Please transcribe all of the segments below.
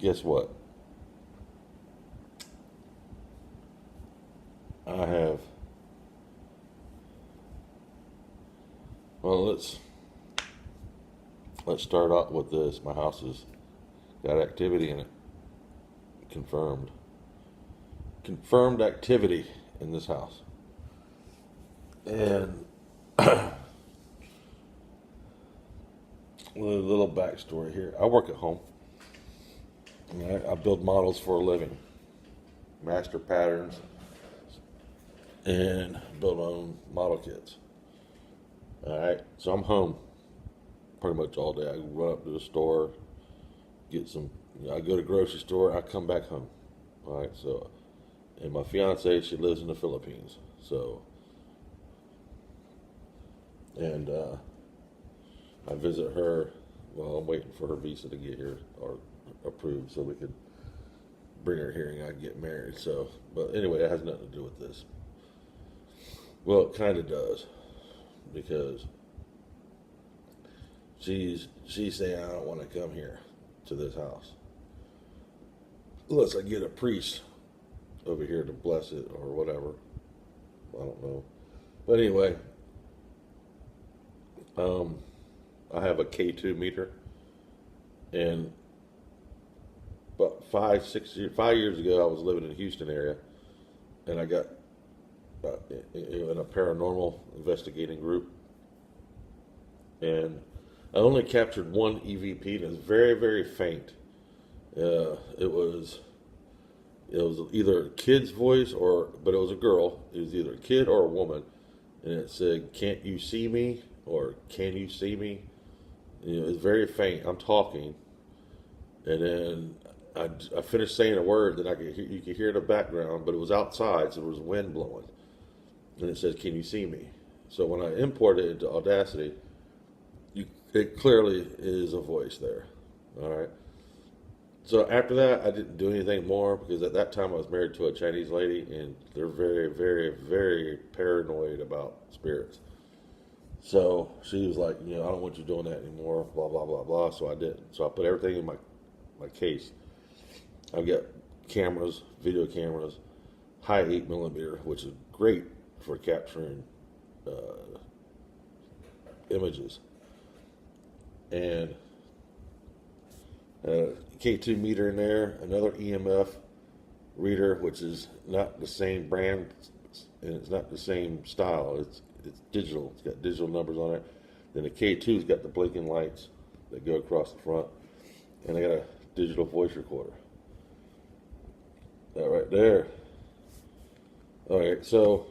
guess what? I have. Well, let's start out with this. My house has got activity in it. Confirmed activity in this house. And a little backstory here. I work at home. I build models for a living, master patterns, and build my own model kits. All right, so I'm home pretty much all day. I run up to the store, get some. I go to the grocery store. I come back home. All right, so, and my fiance, she lives in the Philippines. So, and I visit her while I'm waiting for her visa to get here or approved, so we could bring her here and I can get married. So, but anyway, it has nothing to do with this. Well, it kind of does, because she's saying I don't want to come here to this house unless I get a priest over here to bless it or whatever. I don't know, but anyway, I have a K2 meter, and about 5 years ago, I was living in the Houston area, and I got in a paranormal investigating group, and I only captured one EVP, and it was very, very faint. It was either a kid's voice but it was a girl. It was either a kid or a woman, and it said, "Can't you see me?" or "Can you see me?" You know, it's very faint. I'm talking, and then I finished saying a word that you could hear in the background, but it was outside, so there was wind blowing, and it says, "Can you see me?" So when I import it into Audacity, it clearly is a voice there. All right. So after that, I didn't do anything more, because at that time I was married to a Chinese lady, and they're very, very, very paranoid about spirits. So she was like, I don't want you doing that anymore, blah, blah, blah, blah. So I didn't. So I put everything in my case. I've got cameras, video cameras, high 8mm, which is great for capturing images. And K2 meter in there, another EMF reader, which is not the same brand, and it's not the same style. It's digital. It's got digital numbers on it. Then the K2's got the blinking lights that go across the front, and I got a digital voice recorder. That right there. All right. So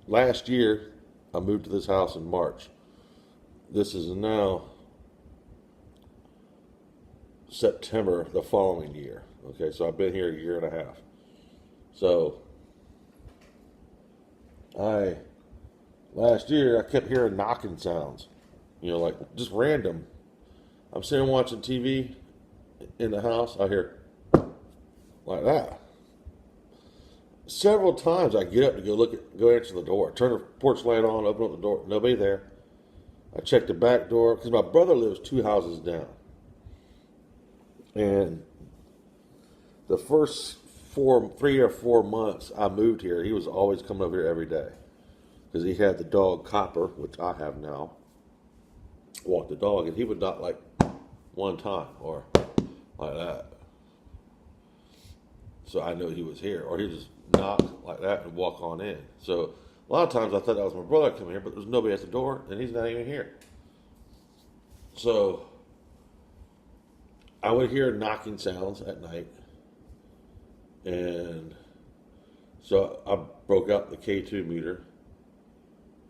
last year, I moved to this house in March. This is now September the following year. Okay, so I've been here a year and a half. So last year I kept hearing knocking sounds, like just random. I'm sitting watching TV in the house, I hear like that. Several times I get up to go answer the door, turn the porch light on, open up the door, nobody there. I check the back door, because my brother lives 2 houses down. And the first 3 or 4 months I moved here, he was always coming over here every day, because he had the dog Copper, which I have now, walk the dog, and he would knock like one time or like that. So I knew he was here, or he'd just knock like that and walk on in. So a lot of times I thought that was my brother coming here, but there's nobody at the door, and he's not even here. So I would hear knocking sounds at night, and so I broke out the K2 meter,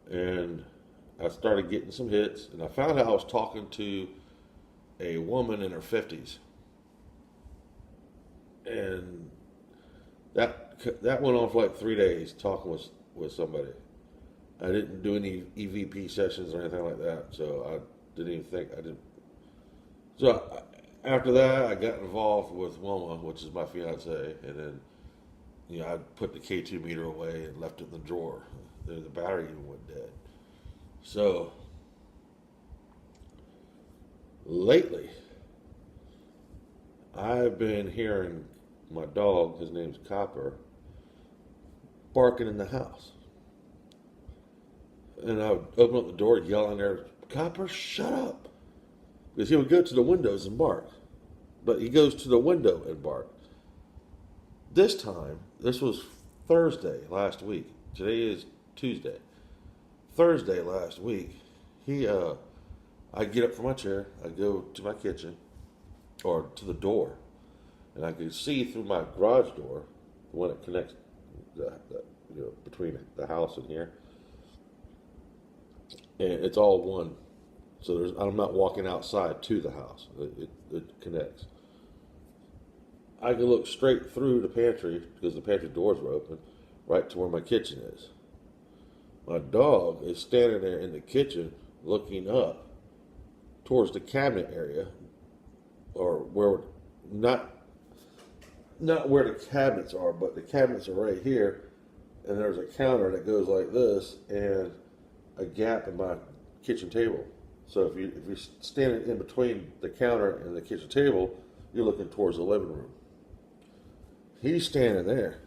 and I started getting some hits, and I found out I was talking to a woman in her 50s, and that went on for like 3 days, talking with somebody. I didn't do any EVP sessions or anything like that, so I didn't even think I didn't. So after that, I got involved with Wilma, which is my fiance, and then I put the K2 meter away and left it in the drawer. The battery even went dead. So lately, I've been hearing my dog, his name's Copper, barking in the house. And I would open up the door, yell in there, Copper, shut up. Because he would go to the windows and bark. But he goes to the window and bark. This time, this was Thursday last week. Today is Tuesday. Thursday last week, I get up from my chair, I go to my kitchen, or to the door, and I could see through my garage door, the one that connects between the house and here, and it's all one. So I'm not walking outside to the house. It connects. I could look straight through the pantry because the pantry doors were open, right to where my kitchen is. My dog is standing there in the kitchen looking up towards the cabinet area, or where not where the cabinets are, but the cabinets are right here, and there's a counter that goes like this and a gap in my kitchen table. So if you're standing in between the counter and the kitchen table, you're looking towards the living room. He's standing there,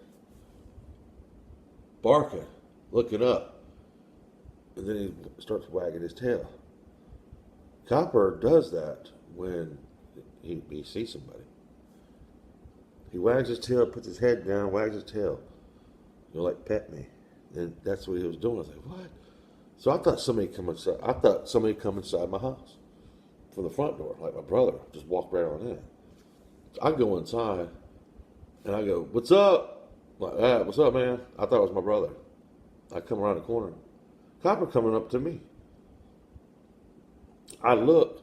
barking, looking up, and then he starts wagging his tail. Copper does that when he sees somebody. He wags his tail, puts his head down, wags his tail. Like, pet me. And that's what he was doing. I was like, what? So I thought somebody come inside my house from the front door, like my brother, just walked right on in. So I go inside, and I go, what's up? Like, what's up, man? I thought it was my brother. I come around the corner. Copper coming up to me. I looked.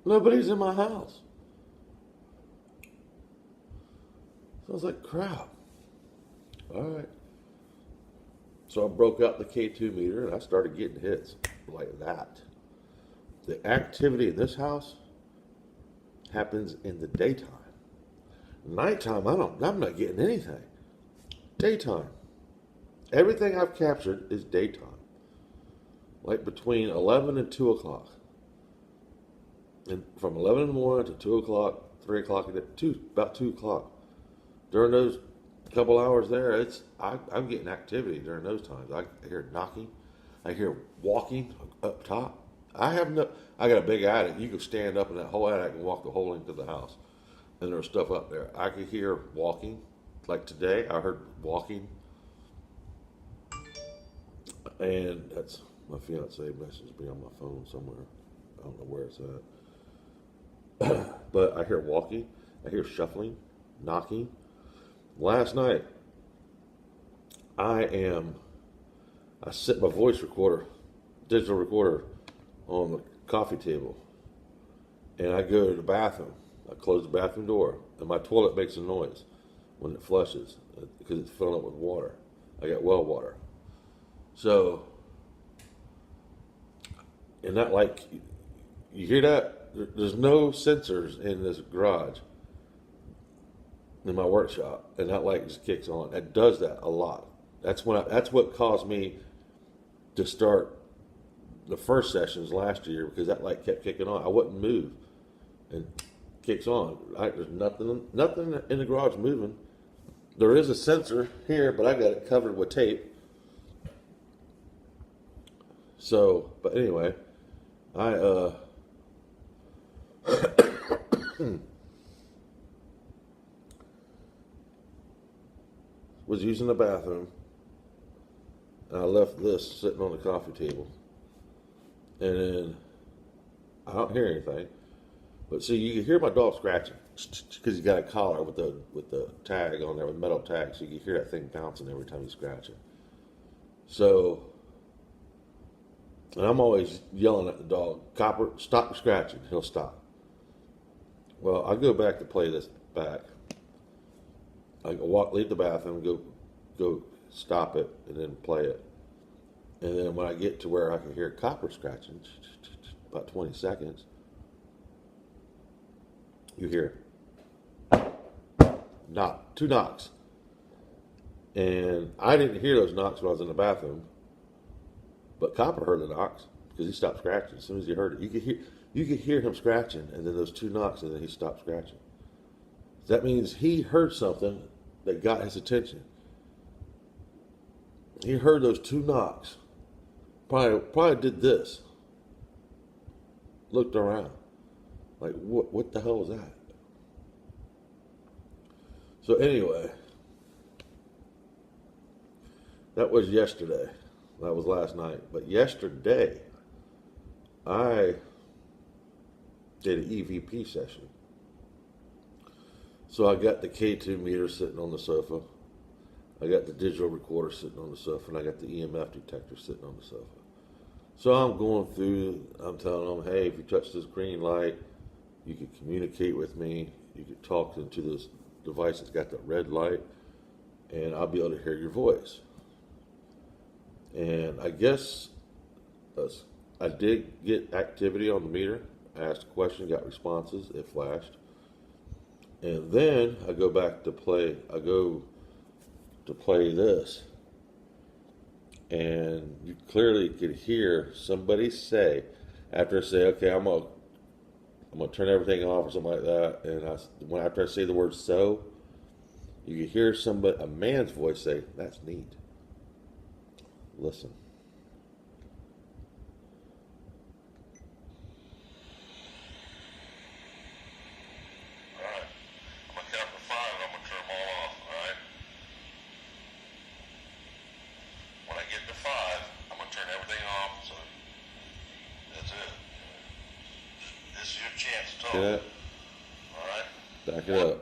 Nobody's in my house. So I was like, crap. All right. So I broke out the K2 meter and I started getting hits like that. The activity in this house happens in the daytime. Nighttime, I'm not getting anything. Daytime. Everything I've captured is daytime. Like between 11 and 2 o'clock. And from 11 in the morning to 2 o'clock, 3 o'clock, about 2 o'clock. During those couple hours there, I'm getting activity during those times. I hear knocking. I hear walking up top. I got a big attic. You can stand up in that whole attic and walk the whole length of the house. And there's stuff up there. I could hear walking. Like today, I heard walking. And that's my fiance messaged me on my phone somewhere. I don't know where it's at. But I hear walking. I hear shuffling, knocking. Last night, I set my voice recorder, digital recorder, on the coffee table. And I go to the bathroom. I close the bathroom door. And my toilet makes a noise when it flushes because it's filling up with water. I got well water. So, and that, like, you hear that? There's no sensors in this garage, in my workshop, and that light just kicks on. It does that a lot. That's what caused me to start the first sessions last year, because that light kept kicking on. I wouldn't move, and kicks on. There's nothing in the garage moving. There is a sensor here, but I got it covered with tape. So, but anyway, I was using the bathroom, and I left this sitting on the coffee table, and then I don't hear anything, but see, you can hear my dog scratching because he's got a collar with the tag on there, with metal tag, so you can hear that thing bouncing every time he's scratching. So, and I'm always yelling at the dog, Copper, stop scratching. He'll stop. Well, I go back to play this back. I leave the bathroom, go stop it, and then play it. And then when I get to where I can hear Copper scratching, about 20 seconds, you hear knock, 2 knocks. And I didn't hear those knocks when I was in the bathroom, but Copper heard the knocks because he stopped scratching as soon as he heard it. You could hear him scratching, and then those 2 knocks, and then he stopped scratching. That means he heard something that got his attention. He heard those two knocks. Probably did this. Looked around. Like, what the hell was that? So anyway, that was yesterday. That was last night. But yesterday, I did an EVP session. So I got the K2 meter sitting on the sofa. I got the digital recorder sitting on the sofa, and I got the EMF detector sitting on the sofa. So I'm going through, I'm telling them, hey, if you touch this green light, you can communicate with me. You can talk into this device that's got the red light, and I'll be able to hear your voice. And I guess I did get activity on the meter. I asked a question, got responses, it flashed. And then I go back to play, this. And you clearly could hear somebody say, after I say, okay, I'm gonna turn everything off or something like that. And after I say the word "so," you could hear a man's voice say, "That's neat." Listen. All right. I'm gonna count to 5. I'm gonna turn them all off. All right. When I get to 5, I'm gonna turn everything off. So that's it. This is your chance to talk. Hear that? All right. Back it up.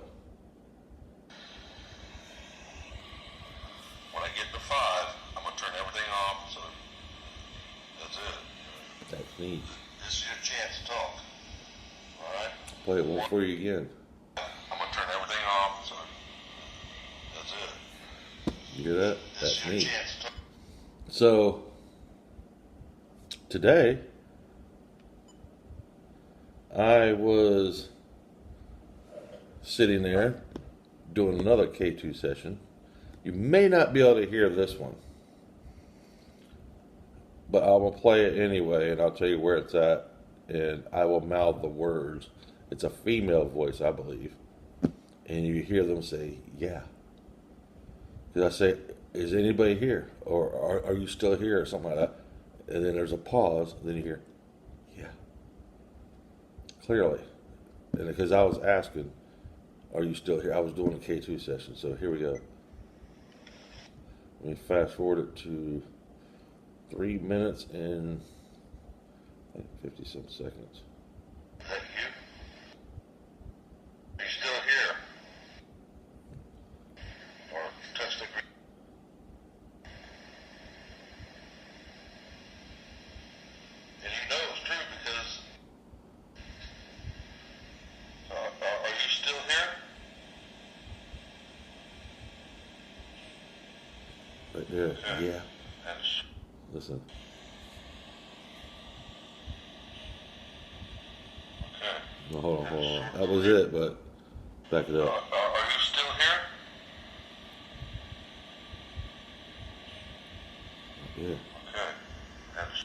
When I get to 5, I'm gonna turn everything off. So that's it. That's neat. This is your chance to talk. All right. Play it one for you again. I'm gonna turn everything off. So that's it. You hear that? This That's is your neat. chance to talk. So today I was sitting there doing another K2 session. You may not be able to hear this one, but I'm going to play it anyway, and I'll tell you where it's at, and I will mouth the words. It's a female voice, I believe, and you hear them say, yeah. Because I say, is anybody here? Or are you still here? Or something like that. And then there's a pause, and then you hear, yeah. Clearly. And because I was asking, are you still here? I was doing a K2 session, so here we go. Let me fast forward it to 3 minutes and I think 50-some seconds. Is that you? Are you still here? Or touch the green? And you know it's true because are you still here? Right there. Okay. Yeah. That's, Listen. okay. No, hold on. That was it, but back it up. Are you still here? Yeah. Okay. That's,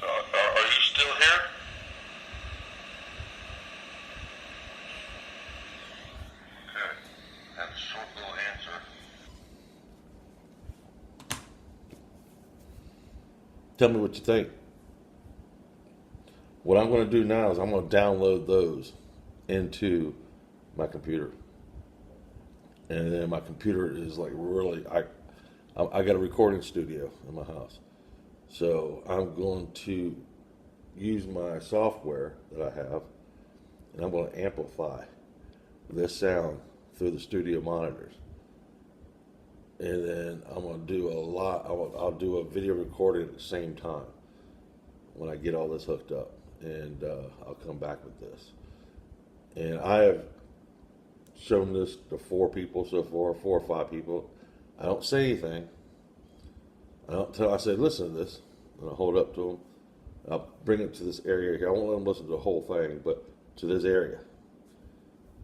are you still here? Okay. That's a short little answer. Tell me what you think. What I'm going to do now is I'm going to download those into my computer. And then my computer is like really, I got a recording studio in my house. So I'm going to use my software that I have, and I'm going to amplify this sound through the studio monitors. And then I'm going to do I'll do a video recording at the same time when I get all this hooked up. And I'll come back with this. And I have shown this to 4 people so far, 4 or 5 people. I don't say anything. I say, listen to this. And I hold it up to them. I'll bring it to this area here. I won't let them listen to the whole thing, but to this area.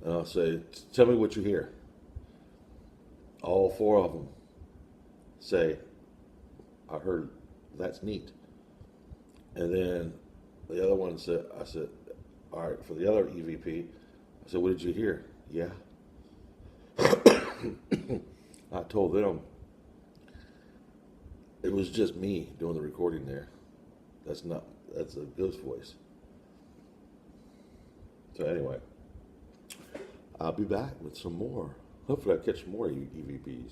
And I'll say, tell me what you hear. All 4 of them say, I heard, that's neat. And then the other one said, I said, all right, for the other EVP, I said, what did you hear? Yeah. I told them it was just me doing the recording there. That's a ghost voice. So anyway, I'll be back with some more. Hopefully I catch more EVPs.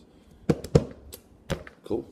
Cool.